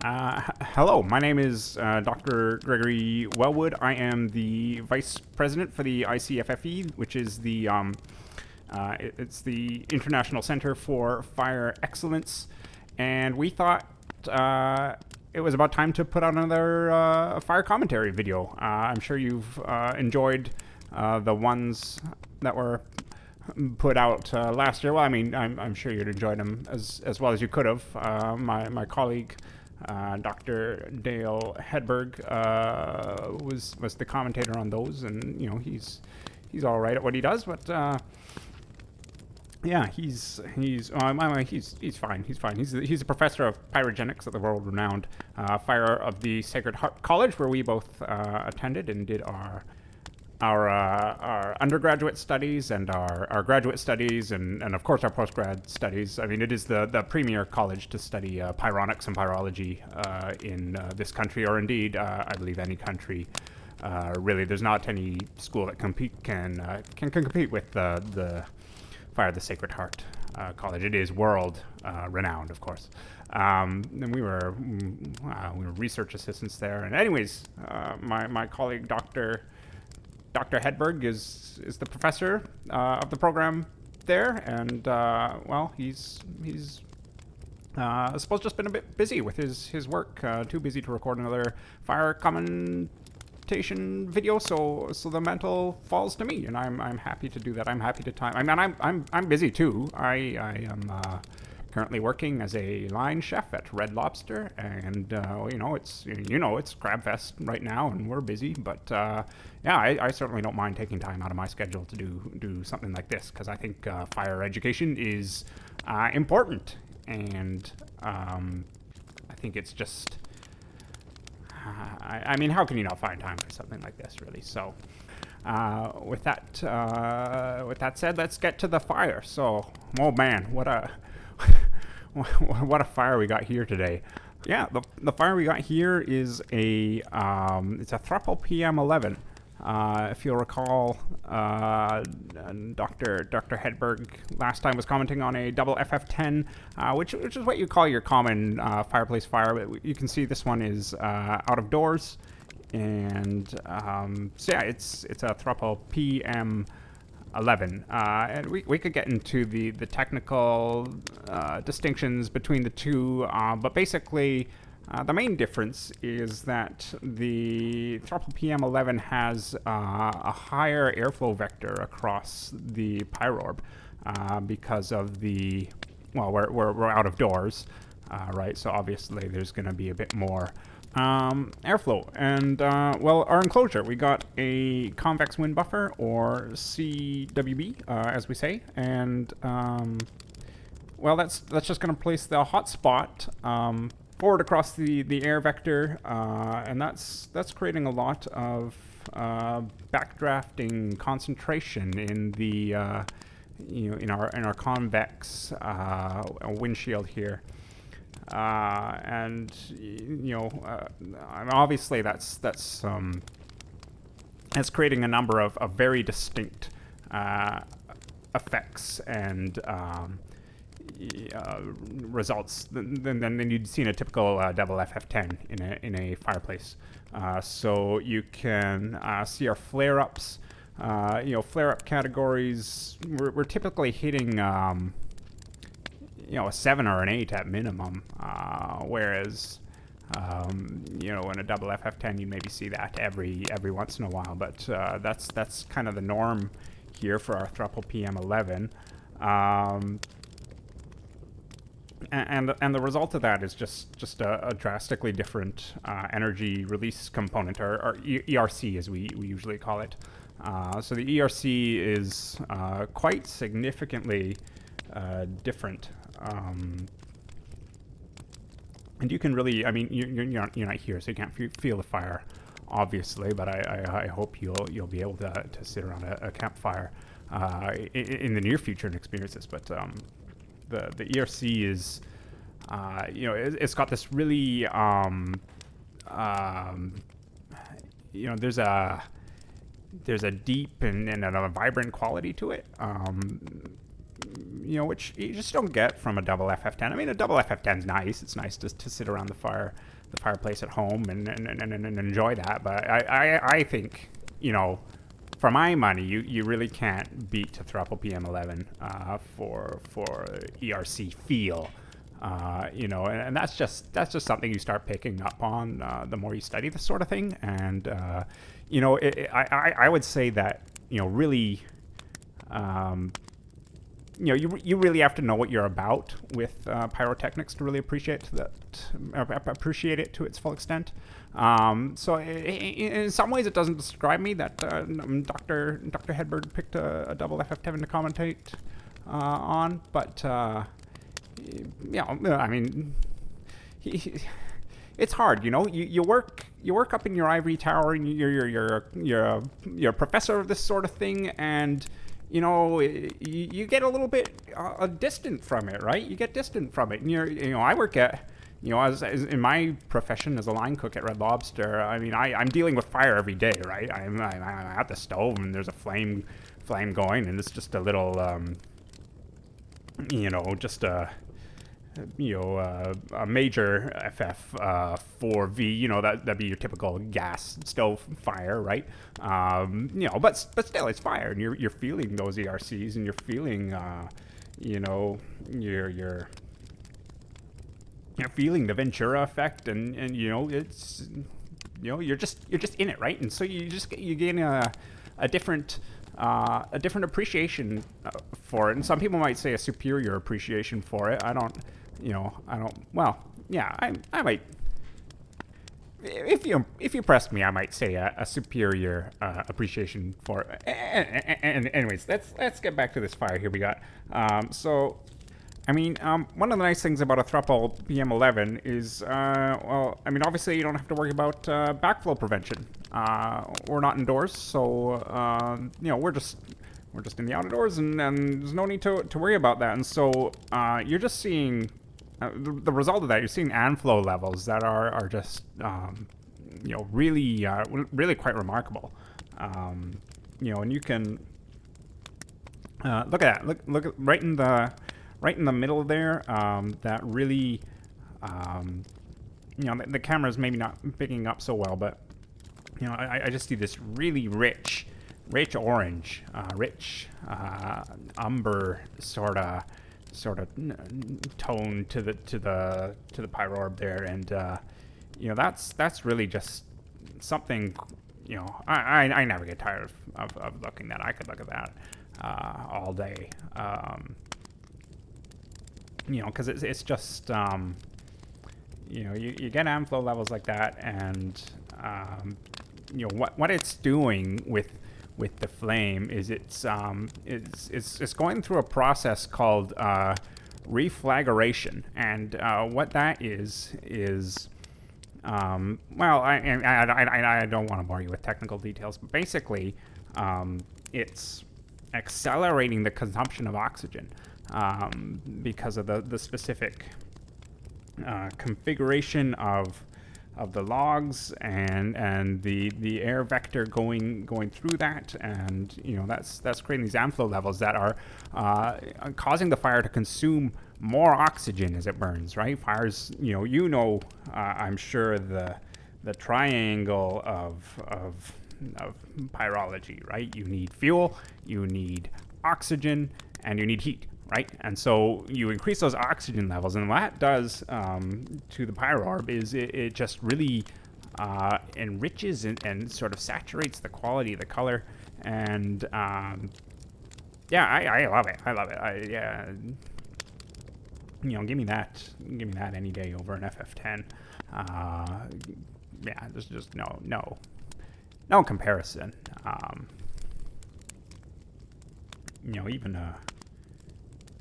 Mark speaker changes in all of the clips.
Speaker 1: Hello, my name is Dr. Gregory Wellwood. I am the Vice President for the ICFFE, which is it's the International Centre for Fire Excellence, and we thought it was about time to put out another fire commentary video. I'm sure you've enjoyed the ones that were put out last year. Well, I mean, I'm sure you'd enjoyed them as well as you could have. My colleague, Dr. Dale Hedberg, was the commentator on those, and he's all right at what he does, but yeah, he's fine. He's fine. He's a professor of pyrogenics at the world-renowned Fire of the Sacred Heart College, where we both attended and did our undergraduate studies and our graduate studies and of course our postgrad studies. I mean, it is the premier college to study pyronics and pyrology in this country, or indeed, I believe any country. Really, there's not any school that can compete with the Fire of the Sacred Heart College. It is world renowned, of course. And we were research assistants there. And anyways, my colleague Dr. Hedberg is the professor of the program there, and well, he's I suppose just been a bit busy with his work, too busy to record another fire commentation video. So the mantle falls to me, and I'm happy to do that. I'm happy to time. I mean, I'm busy too. I am currently working as a line chef at Red Lobster, and it's Crab Fest right now, and we're busy. But yeah, I certainly don't mind taking time out of my schedule to do something like this, because I think fire education is important, and I think it's just. I mean, how can you not find time for something like this, really? So, with that said, let's get to the fire. So, oh man, what a fire we got here today. Yeah, the fire we got here is it's a Thruple PM11. If you'll recall, Dr. Hedberg last time was commenting on a double FF10, which is what you call your common fireplace fire. But you can see this one is out of doors, and so yeah, it's a Thruple PM11, and we could get into the technical distinctions between the two, but basically. The main difference is that the Thruple PM11 has a higher airflow vector across the pyrorb because of we're out of doors, right? So obviously there's going to be a bit more airflow. And our enclosure, we got a convex wind buffer, or CWB, as we say, and that's just going to place the hot spot forward across the air vector, and that's creating a lot of backdrafting concentration in the in our convex windshield here, and obviously that's creating a number of very distinct effects and results than you'd see in a typical double FF10 in a fireplace. So you can see our flare-ups. Flare-up categories. We're typically hitting a 7 or an 8 at minimum, whereas in a double FF10 you maybe see that every once in a while. But that's kind of the norm here for our Thruple PM11. And the result of that is just a drastically different energy release component, or ERC as we usually call it. So the ERC is quite significantly different, and you can really, I mean, you're not here, so you can't feel the fire, obviously. But I hope you'll be able to sit around a campfire in the near future and experience this. But the ERC is, it's got this really, there's a deep and a vibrant quality to it. which you just don't get from a double FF10. I mean, a double FF10 is nice. It's nice to sit around the fireplace at home and enjoy that. But I think, for my money, you really can't beat a Thruple PM11 for ERC feel. And that's just something you start picking up on the more you study this sort of thing. And I would say that really. You really have to know what you're about with pyrotechnics to really appreciate it to its full extent. So in some ways, it doesn't describe me that Dr. Hedberg picked a double FF10 to commentate on, but I mean, it's hard, You work up in your ivory tower, and you're a professor of this sort of thing, and you get a little bit distant from it, right? You get distant from it, and I work at, as in my profession as a line cook at Red Lobster. I mean, I'm dealing with fire every day, right? I'm at the stove, and there's a flame going, and it's just a little, just a major FF4V, that'd be your typical gas stove fire, right? But still, it's fire, and you're feeling those ERCs, and you're feeling, you're feeling the Ventura effect, and it's, you're just in it, right? And so you gain a different appreciation for it, and some people might say a superior appreciation for it. I might, if you pressed me, I might say a superior appreciation for it. And anyways, let's get back to this fire here we got. One of the nice things about a Thruple PM11 is, obviously you don't have to worry about backflow prevention. We're not indoors, so we're just in the outdoors, and there's no need to worry about that. And so you're just seeing the result of that. You're seeing ANFLO levels that are just really quite remarkable. And you can look at that. Look at right in the middle there. That really, the camera's maybe not picking up so well, but I just see this really rich orange, rich umber sort of tone to the pyrorb there, and that's really just something. I never get tired of looking at. I could look at that all day. Because it's just you get ANFLO levels like that, and what it's doing with the flame is it's going through a process called reflagration, and what that is I don't want to bore you with technical details, but basically it's accelerating the consumption of oxygen because of the specific configuration of the logs and the air vector going through that, and that's creating these ANFLO levels that are causing the fire to consume more oxygen as it burns, right? Fires, I'm sure the triangle of pyrology, right? You need fuel, you need oxygen, and you need heat, right? And so you increase those oxygen levels, and what that does to the pyrorb is it just really enriches and sort of saturates the quality of the color, and I love it. Give me that any day over an FF10. There's just no comparison. Even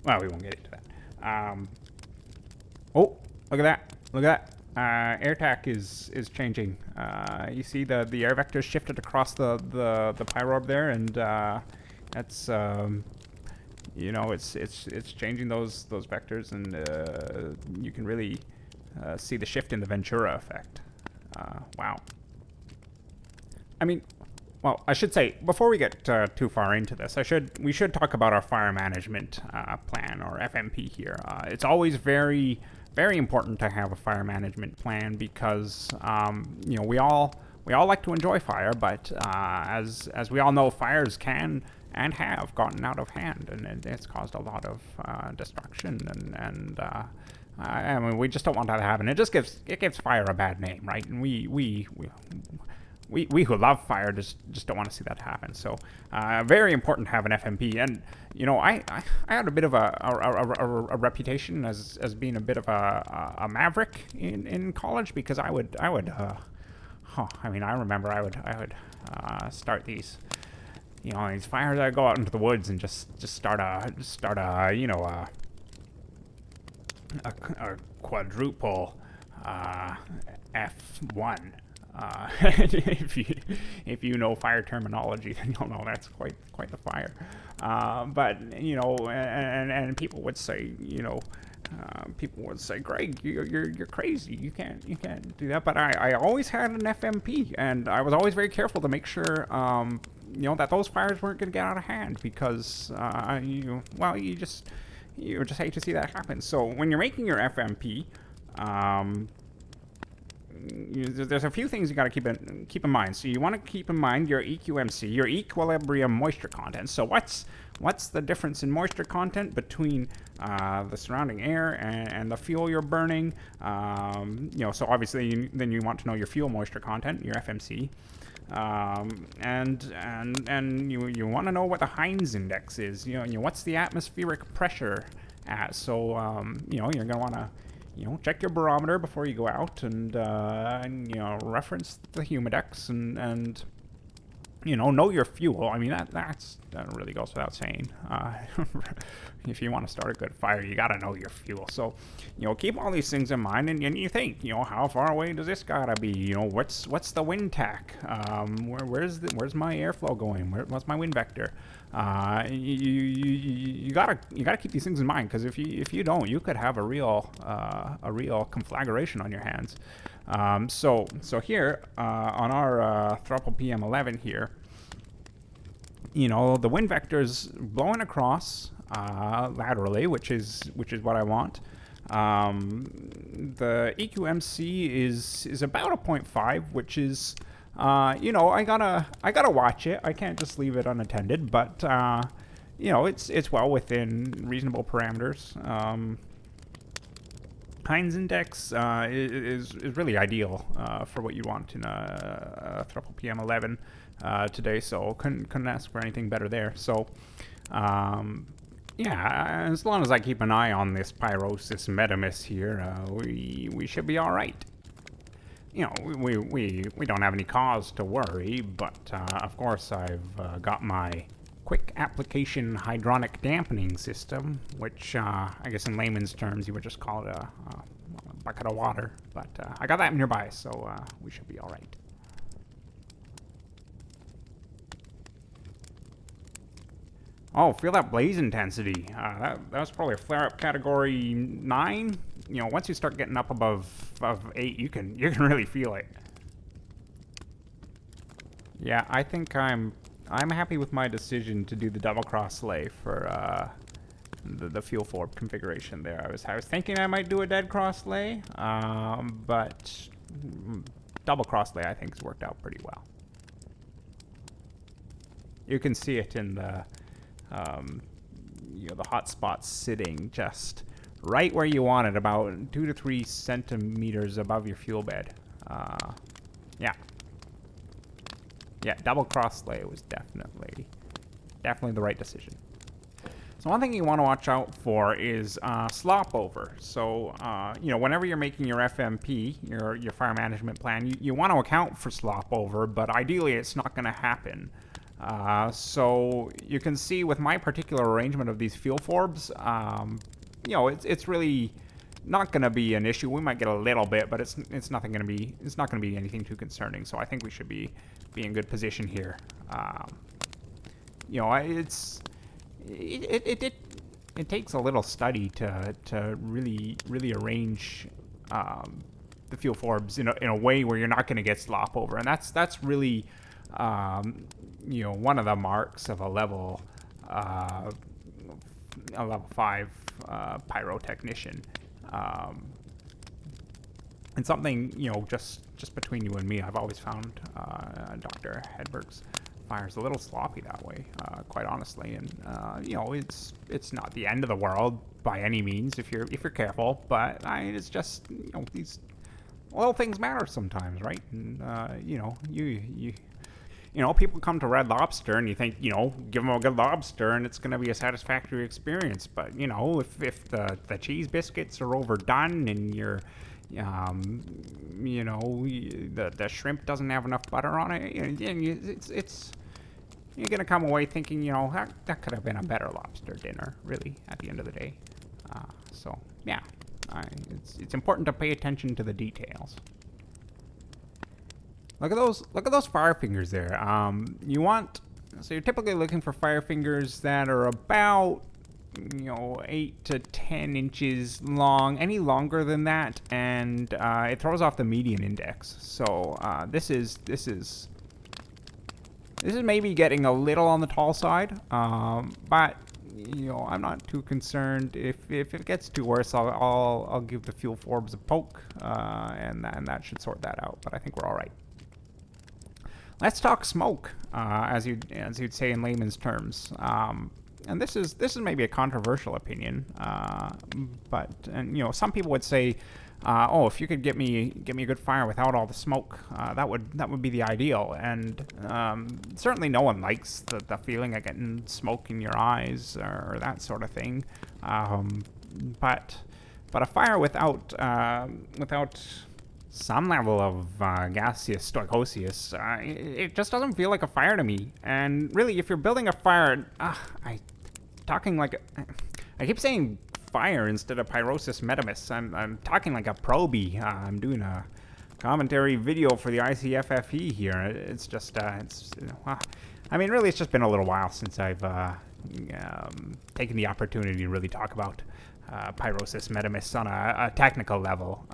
Speaker 1: well, we won't get into that. Oh, look at that. AirTac is changing. You see the air vector shifted across the pyrorb there, and that's it's changing those vectors, and you can really see the shift in the Ventura effect. Wow. I mean, Well, I should say, before we get too far into this, we should talk about our fire management plan, or FMP here. It's always very, very important to have a fire management plan because we all like to enjoy fire, but as we all know, fires can and have gotten out of hand, and it's caused a lot of destruction, and I mean, we just don't want that to happen. It gives fire a bad name, right? And we who love fire just don't want to see that happen. So very important to have an FMP. And I had a bit of a reputation as being a bit of a maverick in college, because I remember I would start these these fires. I'd go out into the woods and just start a quadruple F1. If you know fire terminology, then you'll know that's quite the fire. But and people would say, Greg, you're crazy. You can't do that. But I always had an FMP, and I was always very careful to make sure that those fires weren't going to get out of hand, because you just hate to see that happen. So when you're making your FMP, there's a few things you got to keep in mind. So you want to keep in mind your EQMC, your equilibrium moisture content. So what's the difference in moisture content between the surrounding air and the fuel you're burning? So obviously then you want to know your fuel moisture content, your FMC. And you want to know what the Heinz index is. What's the atmospheric pressure at? So you're going to want to check your barometer before you go out, and reference the humidex, and know your fuel. I mean, that really goes without saying. If you want to start a good fire, you got to know your fuel. So, keep all these things in mind, and you think, how far away does this gotta be? What's the wind tack? Where's my airflow going? What's my wind vector? You gotta keep these things in mind, because if you don't, you could have a real conflagration on your hands. So here on our Throttle PM11 here, the wind vector's blowing across laterally, which is what I want. The EQMC is about a 0.5, which is I gotta watch it. I can't just leave it unattended, but it's well within reasonable parameters. Heinz index is really ideal for what you want in a Throttle PM11 today, so couldn't ask for anything better there. So as long as I keep an eye on this pyrosis metamus here, we should be all right. We don't have any cause to worry, but of course I've got my quick application hydronic dampening system, which I guess in layman's terms you would just call it a bucket of water, but I got that nearby, so we should be all right. Oh, feel that blaze intensity. That was probably a flare-up category 9. Once you start getting up above 8, you can really feel it. Yeah, I think I'm happy with my decision to do the double cross lay for the fuel forward configuration there. I was thinking I might do a dead cross lay, but double cross lay I think has worked out pretty well. You can see it in the the hot spots sitting just right where you want it, about 2 to 3 centimeters above your fuel bed. Yeah, double cross lay was definitely the right decision. So one thing you want to watch out for is slop over. So whenever you're making your FMP, your fire management plan, you want to account for slop over, but ideally it's not going to happen. So you can see with my particular arrangement of these fuel forbs, it's really not going to be an issue. We might get a little bit, but it's not going to be anything too concerning. So I think we should be in good position here. It takes a little study to really arrange the fuel forbs in a way where you're not going to get slop over, and that's really one of the marks of a level 5 pyrotechnician. And something, just between you and me, I've always found Dr. Hedberg's fire's a little sloppy that way, quite honestly. And it's not the end of the world by any means if you're careful, but it's just these little things matter sometimes, right? And people come to Red Lobster and you think, give them a good lobster and it's going to be a satisfactory experience. But, if the cheese biscuits are overdone and the shrimp doesn't have enough butter on it, you're going to come away thinking, that could have been a better lobster dinner, really, at the end of the day. It's important to pay attention to the details. Look at those fire fingers there. So you're typically looking for fire fingers that are about 8 to 10 inches long. Any longer than that, and it throws off the median index. So this is maybe getting a little on the tall side, but I'm not too concerned. If it gets too worse, I'll give the fuel forbes a poke, and that should sort that out. But I think we're all right. Let's talk smoke, as you'd say in layman's terms. And this is maybe a controversial opinion, but some people would say, if you could get me a good fire without all the smoke, that would be the ideal. And certainly no one likes the feeling of getting smoke in your eyes or that sort of thing. But a fire without some level of gaseous stoichiosis, it just doesn't feel like a fire to me. And really, if you're building a fire, I keep saying fire instead of pyrosis metimus. I'm talking like a probie. I'm doing a commentary video for the ICFFE here. It's just really, it's just been a little while since I've taken the opportunity to really talk about pyrosis metimus on a technical level.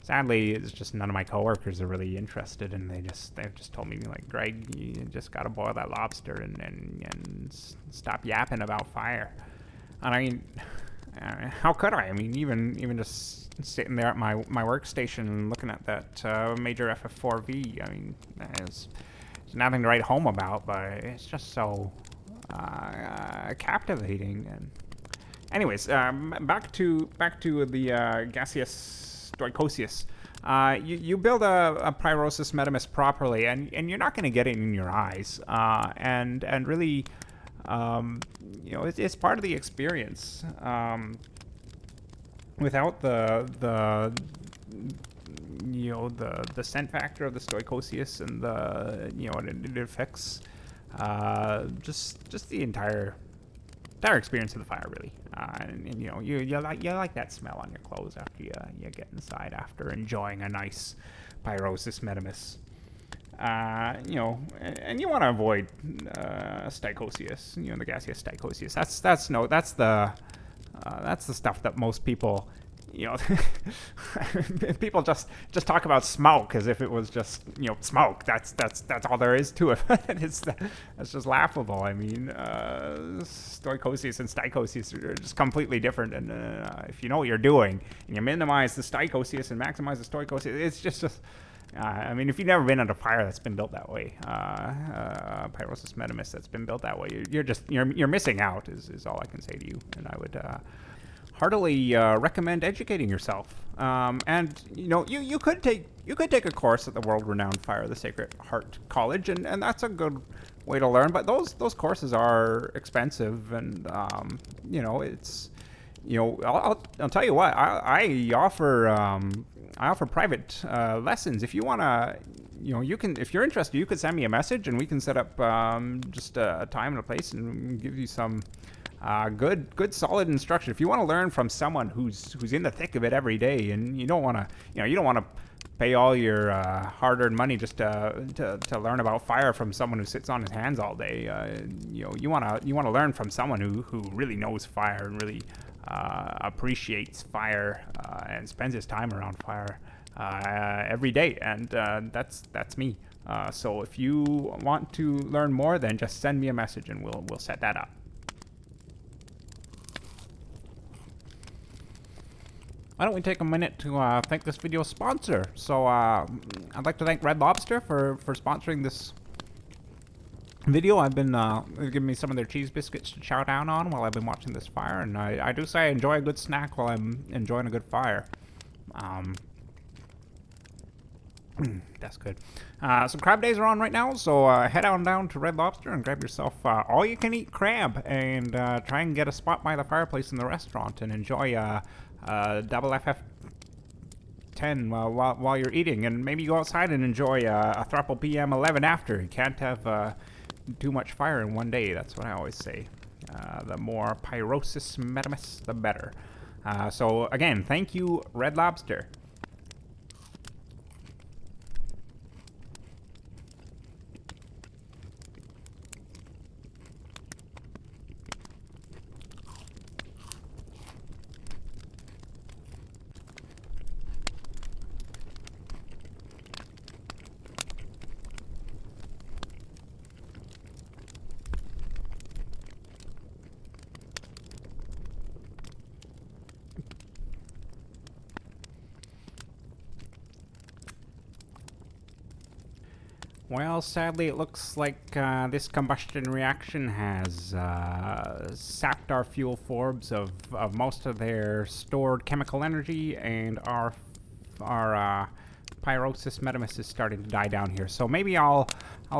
Speaker 1: Sadly, it's just none of my coworkers are really interested, and they've just told me, like, Greg, you just gotta boil that lobster and stop yapping about fire. And I mean, how could I? I mean, even just sitting there at my workstation and looking at that major FF4V, I mean, there's nothing to write home about, but it's just so captivating. And anyways, back to the gaseous stoichiosis. You build a pyrosis metimus properly, and you're not going to get it in your eyes. And really, it's part of the experience. Without the scent factor of the stoichiosis and it affects just the entire experience of the fire, really. And you like that smell on your clothes after you get inside after enjoying a nice pyrosis metimus. And you want to avoid stoichiosis, the gaseous stoichiosis. That's the stuff that most people, people just talk about smoke as if it was just smoke. That's all there is to it. That's just laughable. I mean, stoichiosis and stoichiosis are just completely different. And if you know what you're doing and you minimize the stoichiosis and maximize the stoichiosis, it's just. I mean, if you've never been at a fire that's been built that way, pyrosis metimus that's been built that way, you're missing out. Is all I can say to you. And I would heartily recommend educating yourself. And you could take a course at the world-renowned Fire of the Sacred Heart College, and that's a good way to learn. But those courses are expensive, and it's I'll tell you what, I offer private lessons. If you want to, you can, if you're interested, you could send me a message and we can set up just a time and a place and give you some good solid instruction. If you want to learn from someone who's in the thick of it every day, and you don't want to pay all your hard-earned money just to learn about fire from someone who sits on his hands all day. You want to learn from someone who really knows fire and really appreciates fire and spends his time around fire. every day, and that's me. So if you want to learn more, then just send me a message and we'll set that up. Why don't we take a minute to thank this video's sponsor? So I'd like to thank Red Lobster for sponsoring this video. I've been they've given me some of their cheese biscuits to chow down on while I've been watching this fire, and I do say I enjoy a good snack while I'm enjoying a good fire. That's good. Some crab days are on right now, so head on down to Red Lobster and grab yourself all-you-can-eat crab, and try and get a spot by the fireplace in the restaurant and enjoy double FF10 while you're eating, and maybe go outside and enjoy a Thruple PM11 after. You can't have too much fire in one day. That's what I always say. The more pyrosis metamus, the better. So again, thank you, Red Lobster. Well, sadly, it looks like this combustion reaction has sapped our fuel forbs of most of their stored chemical energy, and our pyrosis metamus is starting to die down here. So maybe I'll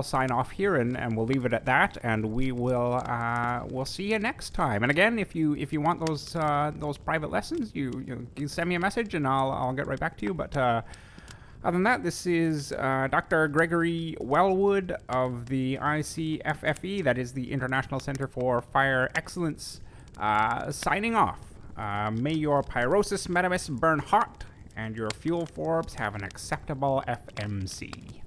Speaker 1: sign off here, and we'll leave it at that, and we'll see you next time. And again, if you want those private lessons, you send me a message, and I'll get right back to you. But other than that, this is Dr. Gregory Wellwood of the ICFFE, that is the International Centre for Fire Excellence, signing off. May your pyrosis metamus burn hot and your fuel forbs have an acceptable FMC.